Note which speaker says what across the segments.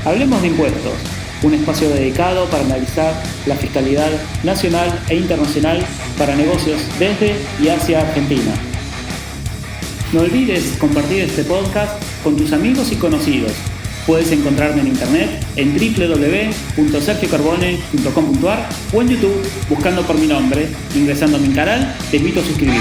Speaker 1: Hablemos de impuestos, un espacio dedicado para analizar la fiscalidad nacional e internacional para negocios desde y hacia Argentina. No olvides compartir este podcast con tus amigos y conocidos. Puedes encontrarme en internet en www.sergiocarbone.com.ar o en YouTube buscando por mi nombre, ingresando a mi canal. Te invito a suscribirte.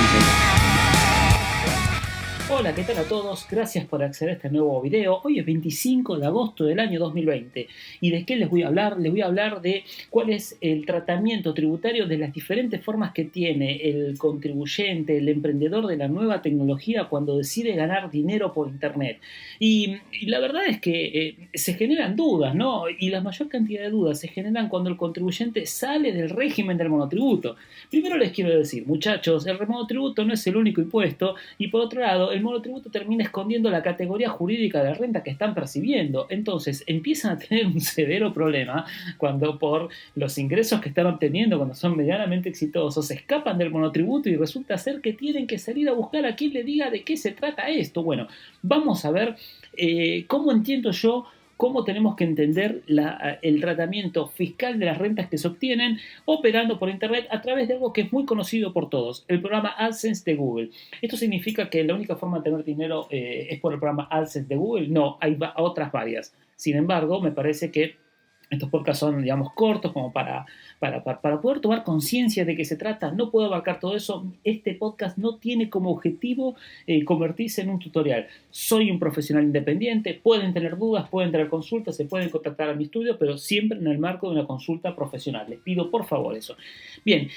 Speaker 1: Hola, ¿qué tal a todos? Gracias por acceder a este nuevo video. Hoy es 25 de agosto del año 2020. ¿Y de qué les voy a hablar? Les voy a hablar de cuál es el tratamiento tributario de las diferentes formas que tiene el contribuyente, el emprendedor de la nueva tecnología cuando decide ganar dinero por internet. Y la verdad es que se generan dudas, ¿no? Y la mayor cantidad de dudas se generan cuando el contribuyente sale del régimen del monotributo. Primero les quiero decir, muchachos, el monotributo no es el único impuesto y por otro lado, el monotributo termina escondiendo la categoría jurídica de la renta que están percibiendo. Entonces empiezan a tener un severo problema cuando por los ingresos que están obteniendo, cuando son medianamente exitosos, se escapan del monotributo y resulta ser que tienen que salir a buscar a quien le diga de qué se trata esto. Bueno, vamos a ver cómo entiendo yo cómo tenemos que entender el tratamiento fiscal de las rentas que se obtienen operando por Internet a través de algo que es muy conocido por todos, el programa AdSense de Google. ¿Esto significa que la única forma de tener dinero es por el programa AdSense de Google? No, hay otras varias. Sin embargo, me parece que estos podcasts son, digamos, cortos como para poder tomar conciencia de qué se trata. No puedo abarcar todo eso. Este podcast no tiene como objetivo convertirse en un tutorial. Soy un profesional independiente, pueden tener dudas, pueden tener consultas, se pueden contactar a mi estudio, pero siempre en el marco de una consulta profesional. Les pido por favor eso. Bien.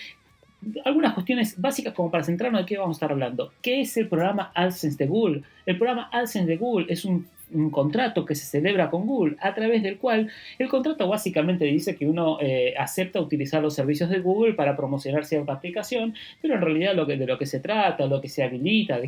Speaker 1: Algunas cuestiones básicas como para centrarnos de qué vamos a estar hablando. ¿Qué es el programa AdSense de Google? El programa AdSense de Google es un contrato que se celebra con Google, a través del cual el contrato básicamente dice que uno acepta utilizar los servicios de Google para promocionar cierta aplicación, pero en realidad de lo que se trata, lo que se habilita,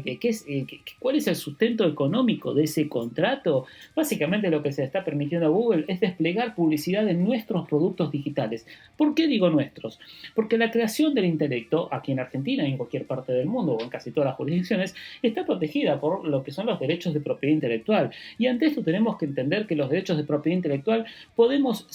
Speaker 1: cuál es el sustento económico de ese contrato, básicamente lo que se está permitiendo a Google es desplegar publicidad en nuestros productos digitales. ¿Por qué digo nuestros? Porque la creación del intelecto, aquí en Argentina y en cualquier parte del mundo, o en casi todas las jurisdicciones, está protegida por lo que son los derechos de propiedad intelectual. Y ante esto tenemos que entender que los derechos de propiedad intelectual podemos,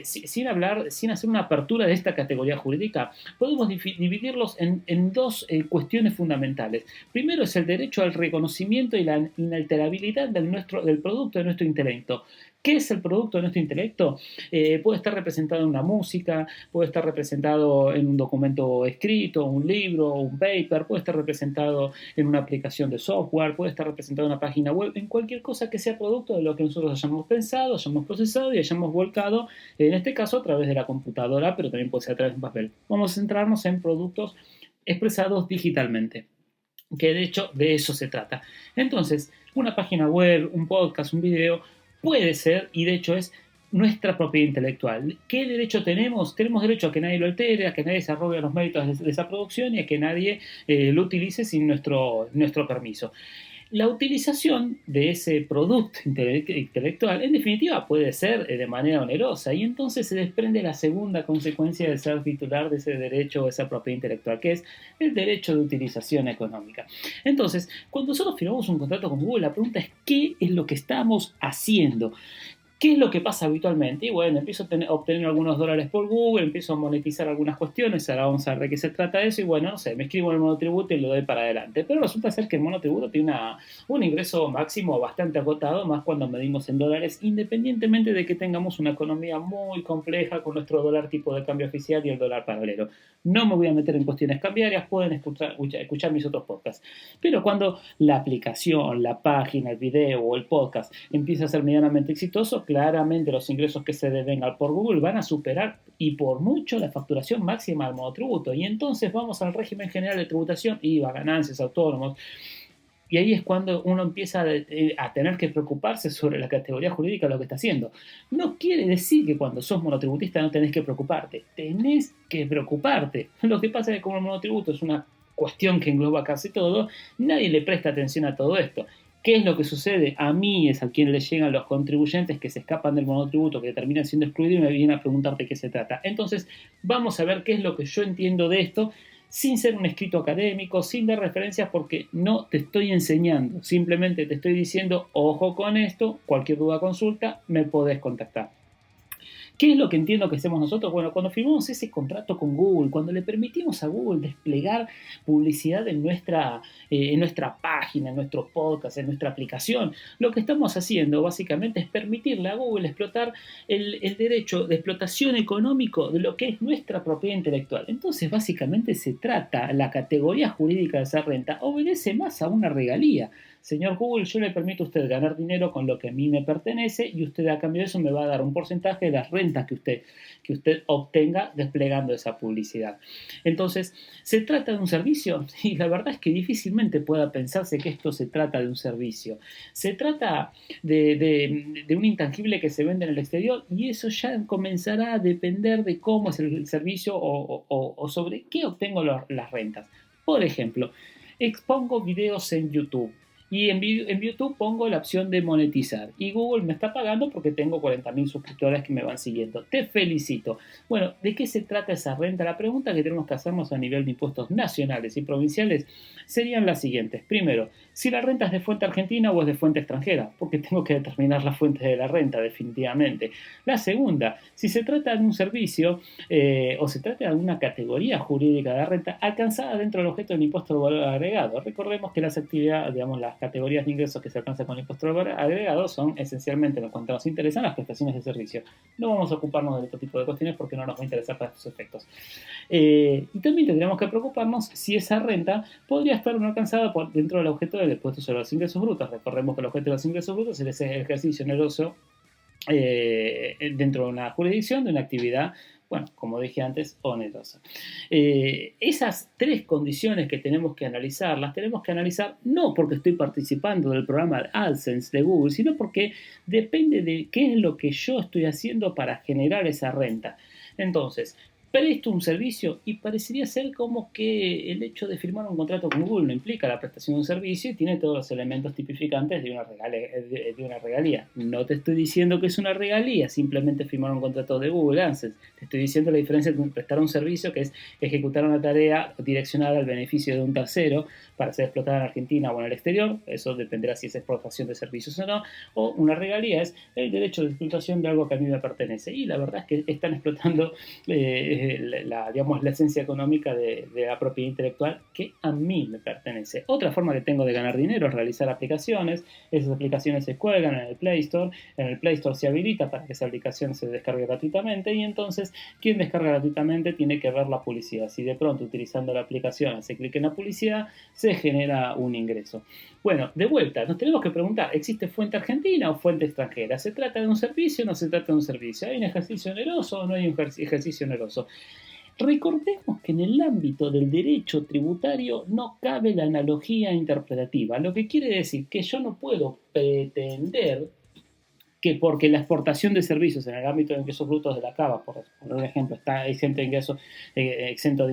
Speaker 1: sin hacer una apertura de esta categoría jurídica, podemos dividirlos en dos cuestiones fundamentales. Primero es el derecho al reconocimiento y la inalterabilidad del producto de nuestro intelecto. ¿Qué es el producto de nuestro intelecto? Puede estar representado en una música, puede estar representado en un documento escrito, un libro, un paper, puede estar representado en una aplicación de software, puede estar representado en una página web, en cualquier cosa que sea producto de lo que nosotros hayamos pensado, hayamos procesado y hayamos volcado, en este caso a través de la computadora, pero también puede ser a través de un papel. Vamos a centrarnos en productos expresados digitalmente, que de hecho de eso se trata. Entonces, una página web, un podcast, un video, puede ser, y de hecho es, nuestra propiedad intelectual. ¿Qué derecho tenemos? Tenemos derecho a que nadie lo altere, a que nadie se arrogue los méritos de esa producción y a que nadie lo utilice sin nuestro permiso. La utilización de ese producto intelectual, en definitiva, puede ser de manera onerosa, y entonces se desprende la segunda consecuencia de ser titular de ese derecho o esa propiedad intelectual, que es el derecho de utilización económica. Entonces, cuando nosotros firmamos un contrato con Google, la pregunta es ¿qué es lo que estamos haciendo? ¿Qué es lo que pasa habitualmente? Y bueno, empiezo a obtener algunos dólares por Google, empiezo a monetizar algunas cuestiones, ahora vamos a ver de qué se trata eso, y bueno, no sé, me escribo en el monotributo y lo doy para adelante. Pero resulta ser que el monotributo tiene un ingreso máximo bastante agotado, más cuando medimos en dólares, independientemente de que tengamos una economía muy compleja con nuestro dólar tipo de cambio oficial y el dólar paralelo. No me voy a meter en cuestiones cambiarias, pueden escuchar mis otros podcasts. Pero cuando la aplicación, la página, el video o el podcast empieza a ser medianamente exitoso, claramente los ingresos que se devengan por Google van a superar y por mucho la facturación máxima del monotributo. Y entonces vamos al régimen general de tributación, IVA, ganancias, autónomos. Y ahí es cuando uno empieza a tener que preocuparse sobre la categoría jurídica de lo que está haciendo. No quiere decir que cuando sos monotributista no tenés que preocuparte. Tenés que preocuparte. Lo que pasa es que como el monotributo es una cuestión que engloba casi todo, nadie le presta atención a todo esto. ¿Qué es lo que sucede? A mí es a quien le llegan los contribuyentes que se escapan del monotributo, que terminan siendo excluidos y me vienen a preguntar de qué se trata. Entonces, vamos a ver qué es lo que yo entiendo de esto sin ser un escrito académico, sin dar referencias, porque no te estoy enseñando, simplemente te estoy diciendo, ojo con esto, cualquier duda, consulta, me podés contactar. ¿Qué es lo que entiendo que hacemos nosotros? Bueno, cuando firmamos ese contrato con Google, cuando le permitimos a Google desplegar publicidad en nuestra página, en nuestro podcast, en nuestra aplicación, lo que estamos haciendo básicamente es permitirle a Google explotar el derecho de explotación económico de lo que es nuestra propiedad intelectual. Entonces, básicamente se trata, la categoría jurídica de esa renta obedece más a una regalía. Señor Google, yo le permito a usted ganar dinero con lo que a mí me pertenece y usted a cambio de eso me va a dar un porcentaje de las rentas que usted obtenga desplegando esa publicidad. Entonces, ¿se trata de un servicio? Y la verdad es que difícilmente pueda pensarse que esto se trata de un servicio. Se trata de un intangible que se vende en el exterior y eso ya comenzará a depender de cómo es el servicio o sobre qué obtengo las rentas. Por ejemplo, expongo videos en YouTube. Y en YouTube pongo la opción de monetizar. Y Google me está pagando porque tengo 40.000 suscriptores que me van siguiendo. Te felicito. Bueno, ¿de qué se trata esa renta? La pregunta que tenemos que hacernos a nivel de impuestos nacionales y provinciales serían las siguientes. Primero, si la renta es de fuente argentina o es de fuente extranjera, porque tengo que determinar la fuente de la renta, definitivamente. La segunda, si se trata de un servicio o se trata de una categoría jurídica de renta alcanzada dentro del objeto del impuesto al valor agregado. Recordemos que las actividades, digamos, las categorías de ingresos que se alcanzan con el impuesto al valor agregado son esencialmente, en cuanto nos interesan, las prestaciones de servicio. No vamos a ocuparnos de este tipo de cuestiones porque no nos va a interesar para estos efectos. Y también tendríamos que preocuparnos si esa renta podría estar o no alcanzada dentro del objeto del impuesto sobre los ingresos brutos. Recordemos que el objeto de los ingresos brutos es el ejercicio oneroso dentro de una jurisdicción, de una actividad, bueno, como dije antes, onerosa. Esas tres condiciones que tenemos que analizar, las tenemos que analizar no porque estoy participando del programa AdSense de Google, sino porque depende de qué es lo que yo estoy haciendo para generar esa renta. Entonces, presto un servicio y parecería ser como que el hecho de firmar un contrato con Google no implica la prestación de un servicio y tiene todos los elementos tipificantes de una regalía. No te estoy diciendo que es una regalía simplemente firmar un contrato de Google AdSense. Te estoy diciendo la diferencia entre prestar un servicio, que es ejecutar una tarea direccionada al beneficio de un tercero para ser explotada en Argentina o en el exterior. Eso dependerá si es explotación de servicios o no. O una regalía es el derecho de explotación de algo que a mí me pertenece. Y la verdad es que están explotando digamos, la esencia económica de la propiedad intelectual que a mí me pertenece. Otra forma que tengo de ganar dinero es realizar aplicaciones. Esas aplicaciones se cuelgan en el Play Store. En el Play Store se habilita para que esa aplicación se descargue gratuitamente y entonces quien descarga gratuitamente tiene que ver la publicidad. Si de pronto utilizando la aplicación hace clic en la publicidad, se genera un ingreso. Bueno, de vuelta, nos tenemos que preguntar, ¿existe fuente argentina o fuente extranjera? ¿Se trata de un servicio o no se trata de un servicio? ¿Hay un ejercicio oneroso o no hay un ejercicio oneroso? Recordemos que en el ámbito del derecho tributario no cabe la analogía interpretativa, lo que quiere decir que yo no puedo pretender que porque la exportación de servicios en el ámbito de ingresos brutos de la CABA, por ejemplo, está exento de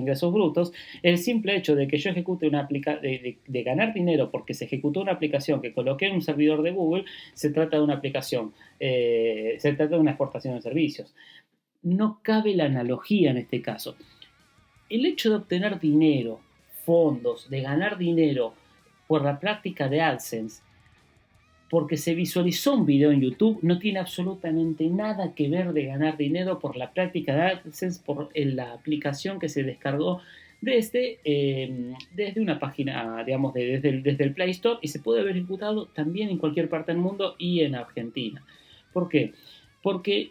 Speaker 1: ingresos brutos, el simple hecho de que yo ejecute de ganar dinero porque se ejecutó una aplicación que coloqué en un servidor de Google, se trata de una aplicación, se trata de una exportación de servicios. No cabe la analogía en este caso. El hecho de obtener dinero, fondos, de ganar dinero por la práctica de AdSense, porque se visualizó un video en YouTube, no tiene absolutamente nada que ver de ganar dinero por la práctica de AdSense, por la aplicación que se descargó desde una página, digamos, desde el Play Store y se puede haber ejecutado también en cualquier parte del mundo y en Argentina. ¿Por qué? Porque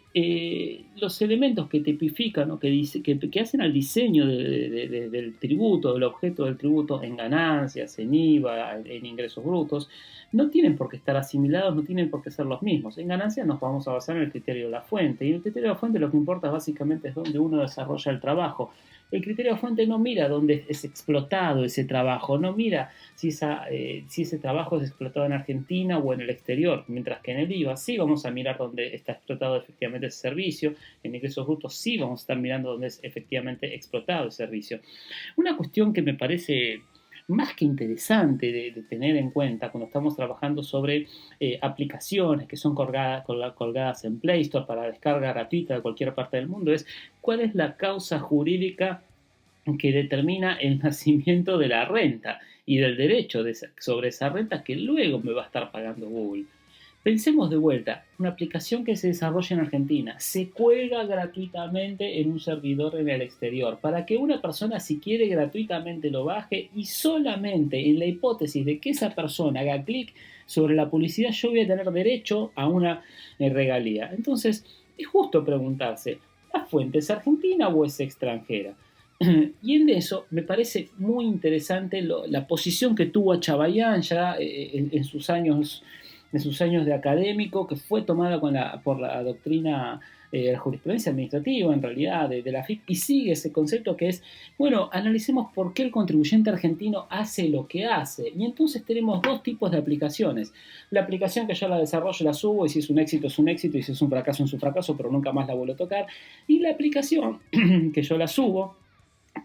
Speaker 1: los elementos que tipifican o que hacen al diseño del tributo, del objeto del tributo en ganancias, en IVA, en ingresos brutos, no tienen por qué estar asimilados, no tienen por qué ser los mismos. En ganancias nos vamos a basar en el criterio de la fuente, y en el criterio de la fuente lo que importa básicamente es dónde uno desarrolla el trabajo. El criterio de fuente no mira dónde es explotado ese trabajo, no mira si ese trabajo es explotado en Argentina o en el exterior, mientras que en el IVA sí vamos a mirar dónde está explotado efectivamente ese servicio, en ingresos brutos sí vamos a estar mirando dónde es efectivamente explotado el servicio. Una cuestión que me parece más que interesante de tener en cuenta cuando estamos trabajando sobre aplicaciones que son colgadas en Play Store para descarga gratuita de cualquier parte del mundo es cuál es la causa jurídica que determina el nacimiento de la renta y del derecho sobre esa renta que luego me va a estar pagando Google. Pensemos de vuelta, una aplicación que se desarrolla en Argentina se cuelga gratuitamente en un servidor en el exterior para que una persona, si quiere, gratuitamente lo baje, y solamente en la hipótesis de que esa persona haga clic sobre la publicidad yo voy a tener derecho a una regalía. Entonces, es justo preguntarse, ¿la fuente es argentina o es extranjera? Y en eso me parece muy interesante la posición que tuvo Chabayán ya en sus años de académico, que fue tomada por la doctrina de la jurisprudencia administrativa, en realidad, de la FIP, y sigue ese concepto que es, bueno, analicemos por qué el contribuyente argentino hace lo que hace. Y entonces tenemos dos tipos de aplicaciones. La aplicación que yo la desarrollo, la subo, y si es un éxito, es un éxito, y si es un fracaso, es un fracaso, pero nunca más la vuelvo a tocar. Y la aplicación que yo la subo,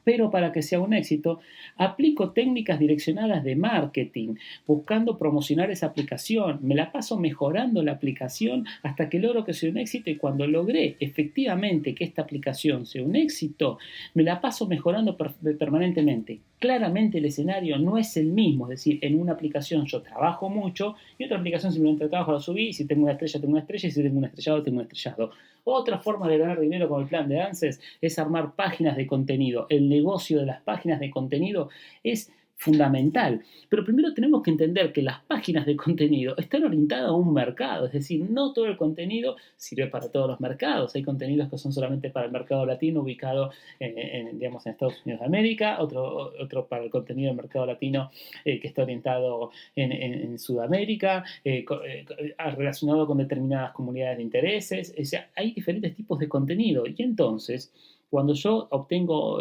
Speaker 1: pero para que sea un éxito, aplico técnicas direccionadas de marketing, buscando promocionar esa aplicación. Me la paso mejorando la aplicación hasta que logro que sea un éxito, y cuando logré efectivamente que esta aplicación sea un éxito, me la paso mejorando permanentemente. Claramente el escenario no es el mismo, es decir, en una aplicación yo trabajo mucho y otra aplicación simplemente trabajo, la subí, y si tengo una estrella, tengo una estrella, y si tengo un estrellado, tengo un estrellado. Otra forma de ganar dinero con el plan de ANSES es armar páginas de contenido. El negocio de las páginas de contenido es fundamental. Pero primero tenemos que entender que las páginas de contenido están orientadas a un mercado, es decir, no todo el contenido sirve para todos los mercados. Hay contenidos que son solamente para el mercado latino ubicado digamos, en Estados Unidos de América, otro para el contenido del mercado latino que está orientado en Sudamérica, relacionado con determinadas comunidades de intereses. O sea, hay diferentes tipos de contenido, y entonces cuando yo obtengo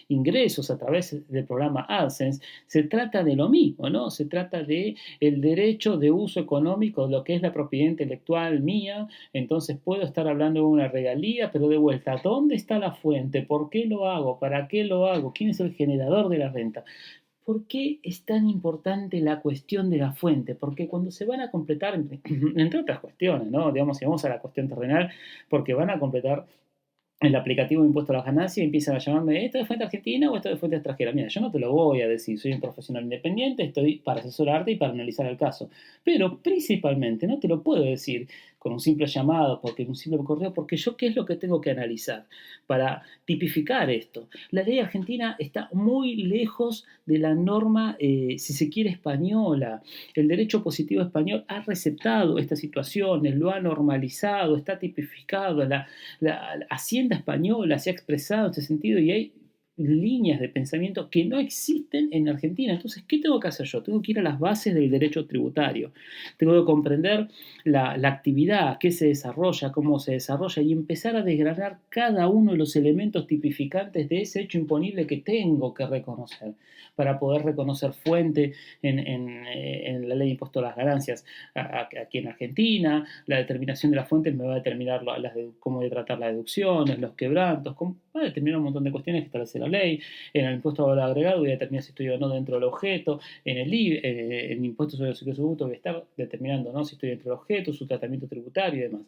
Speaker 1: ingresos a través del programa AdSense, se trata de lo mismo, ¿no? Se trata de el derecho de uso económico de lo que es la propiedad intelectual mía. Entonces puedo estar hablando de una regalía, pero de vuelta, ¿dónde está la fuente? ¿Por qué lo hago? ¿Para qué lo hago? ¿Quién es el generador de la renta? ¿Por qué es tan importante la cuestión de la fuente? Porque cuando se van a completar, entre otras cuestiones, ¿no? Digamos, si vamos a la cuestión terrenal, porque van a completar el aplicativo de impuesto a las ganancias y empiezan a llamarme, ¿esto es de fuente argentina o esto es de fuente extranjera? Mira, yo no te lo voy a decir, soy un profesional independiente, estoy para asesorarte y para analizar el caso. Pero principalmente no te lo puedo decir con un simple llamado, porque un simple correo, porque yo qué es lo que tengo que analizar para tipificar esto. La ley argentina está muy lejos de la norma, si se quiere, española. El derecho positivo español ha receptado estas situaciones, lo ha normalizado, está tipificado. La Hacienda española se ha expresado en ese sentido, y hay líneas de pensamiento que no existen en Argentina. Entonces, ¿qué tengo que hacer yo? Tengo que ir a las bases del derecho tributario. Tengo que comprender la actividad, qué se desarrolla, cómo se desarrolla, y empezar a desgranar cada uno de los elementos tipificantes de ese hecho imponible que tengo que reconocer para poder reconocer fuente en la ley de impuesto a las ganancias aquí en Argentina. La determinación de las fuentes me va a determinar cómo voy a tratar las deducciones, los quebrantos, va a determinar un montón de cuestiones que establece la ley. En el impuesto a valor agregado voy a determinar si estoy o no dentro del objeto. En el IVA, en el impuesto sobre los ingresos brutos voy a estar determinando, ¿no?, si estoy dentro del objeto, su tratamiento tributario y demás.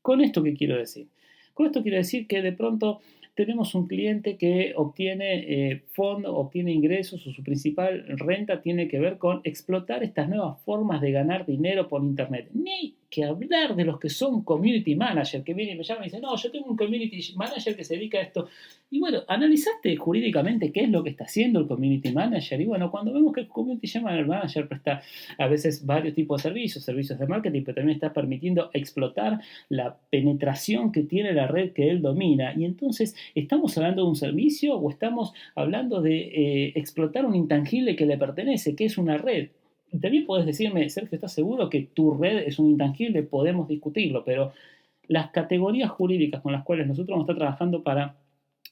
Speaker 1: ¿Con esto qué quiero decir? Con esto quiero decir que de pronto tenemos un cliente que obtiene fondos, obtiene ingresos, o su principal renta tiene que ver con explotar estas nuevas formas de ganar dinero por Internet. Ni que hablar de los que son community manager, que vienen y me llaman y dicen, no, yo tengo un community manager que se dedica a esto. Y bueno, ¿analizaste jurídicamente qué es lo que está haciendo el community manager? Y bueno, cuando vemos que el community manager presta a veces varios tipos de servicios de marketing, pero también está permitiendo explotar la penetración que tiene la red que él domina. Y entonces, ¿estamos hablando de un servicio o estamos hablando de explotar un intangible que le pertenece, que es una red? Y también podés decirme, Sergio, ¿estás seguro que tu red es un intangible? Podemos discutirlo, pero las categorías jurídicas con las cuales nosotros vamos a estar trabajando para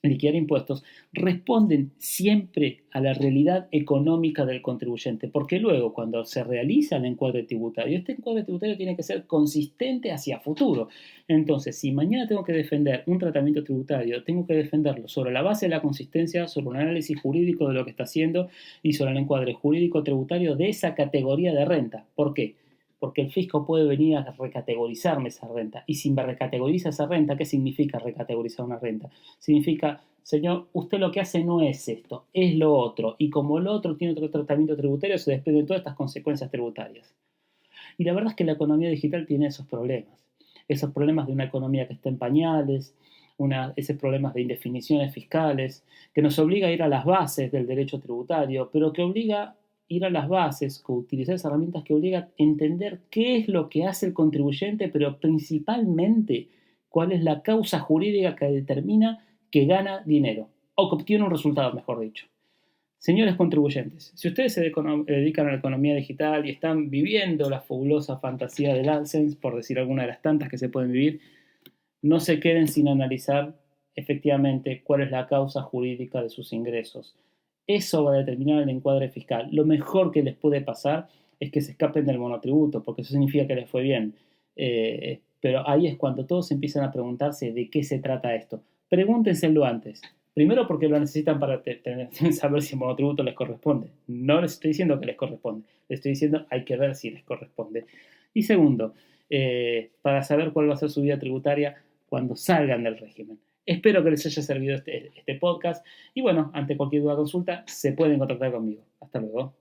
Speaker 1: liquidar impuestos responden siempre a la realidad económica del contribuyente, porque luego cuando se realiza el encuadre tributario, este encuadre tributario tiene que ser consistente hacia futuro. Entonces, si mañana tengo que defender un tratamiento tributario, tengo que defenderlo sobre la base de la consistencia, sobre un análisis jurídico de lo que está haciendo y sobre el encuadre jurídico tributario de esa categoría de renta. ¿Por qué? porque el fisco puede venir a recategorizarme esa renta. Y si me recategoriza esa renta, ¿qué significa recategorizar una renta? Significa, señor, usted lo que hace no es esto, es lo otro. Y como lo otro tiene otro tratamiento tributario, se desprenden todas estas consecuencias tributarias. Y la verdad es que la economía digital tiene esos problemas de una economía que está en pañales, esos problemas de indefiniciones fiscales, que nos obliga a ir a las bases del derecho tributario, pero que obliga a ir a las bases, utilizar esas herramientas que obliga a entender qué es lo que hace el contribuyente, pero principalmente cuál es la causa jurídica que determina que gana dinero, o que obtiene un resultado, mejor dicho. Señores contribuyentes, si ustedes se dedican a la economía digital y están viviendo la fabulosa fantasía del AdSense, por decir alguna de las tantas que se pueden vivir, no se queden sin analizar efectivamente cuál es la causa jurídica de sus ingresos. Eso va a determinar el encuadre fiscal. Lo mejor que les puede pasar es que se escapen del monotributo, porque eso significa que les fue bien. Pero ahí es cuando todos empiezan a preguntarse de qué se trata esto. Pregúntenselo antes. Primero porque lo necesitan para saber si el monotributo les corresponde. No les estoy diciendo que les corresponde. Les estoy diciendo hay que ver si les corresponde. Y segundo, para saber cuál va a ser su vida tributaria cuando salgan del régimen. Espero que les haya servido este podcast. Y bueno, ante cualquier duda o consulta, se pueden contactar conmigo. Hasta luego.